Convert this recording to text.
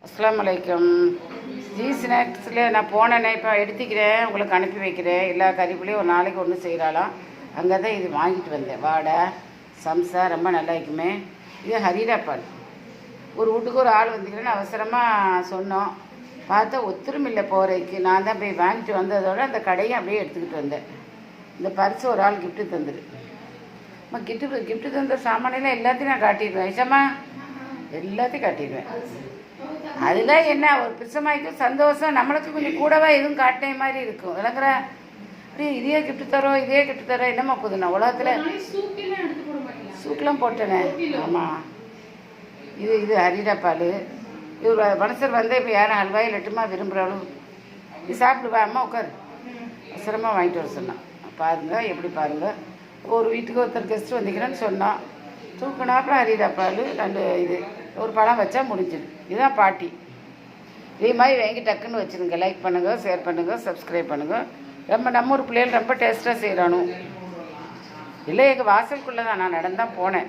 அஸ்ஸலாமு அலைக்கும். ஜி ஸ்நாக்ஸில் நான் போனேனே, இப்போ எடுத்துக்கிறேன், உங்களுக்கு அனுப்பி வைக்கிறேன். எல்லா கறிப்புலையும் ஒரு நாளைக்கு ஒன்று செய்கிறாளாம். அங்கே தான் இது வாங்கிட்டு வந்தேன். வாடை சம்சா ரொம்ப நல்லா இருக்குமே. இது ஹரீரா பால். ஒரு வீட்டுக்கு ஒரு ஆள் வந்துக்கிறேன்னு அவசரமாக சொன்னோம். பார்த்தா ஒத்துரும் இல்லை போகிறதுக்கு. நான் தான் போய் வாங்கிட்டு வந்ததோட அந்த கடையை அப்படியே எடுத்துக்கிட்டு வந்தேன். இந்த பரிசு ஒரு ஆள் கிஃப்ட்டு தந்துடு. கிஃப்ட்டு தந்த சாமானியெல்லாம் எல்லாத்தையும் நான் காட்டிடுவேன். ஐசம்மா எல்லாத்தையும் காட்டிடுவேன். அதில் என்ன ஒரு பிசமாய்க்கும் சந்தோஷம். நம்மளுக்கு கொஞ்சம் கூடவா எதுவும் காட்டின மாதிரி இருக்கும். விளங்குற அப்படியே இதே கிஃப்ட் தரோம், இதே கிஃப்ட் தரோம். என்னம்மா போதுண்ணா உலகத்தில் சூக்கெலாம் போட்டேனே. ஆமாம், இது ஹரீரா பால். இவர் மனுஷர் வந்து இப்போ யாரும் அல்வாயில் லட்டுமா விரும்புகிறாலும் இது சாப்பிடுவா. அம்மா உட்காரு, அவசரமாக வாங்கிட்டு வர சொன்னான். பாருங்கள் எப்படி பாருங்கள். ஒரு வீட்டுக்கு ஒருத்தர் கெஸ்ட்டு வந்திக்கிறேன்னு சொன்னான். தூக்குனாப்புல ஹரீரா பால் 2 இது ஒரு பழம் வச்சா முடிஞ்சிடு. இதுதான் பாட்டி. இதே மாதிரி வாங்கி டக்குன்னு வச்சுருங்க. லைக் பண்ணுங்கள், ஷேர் பண்ணுங்கள், சப்ஸ்கிரைப் பண்ணுங்கள். ரொம்ப நம்ம ஒரு பிள்ளைகள் ரொம்ப டேஸ்ட்டாக செய்கிறானு இல்லை. எங்கள் வாசலுக்குள்ளே தான் நான் நடந்தான் போனேன்.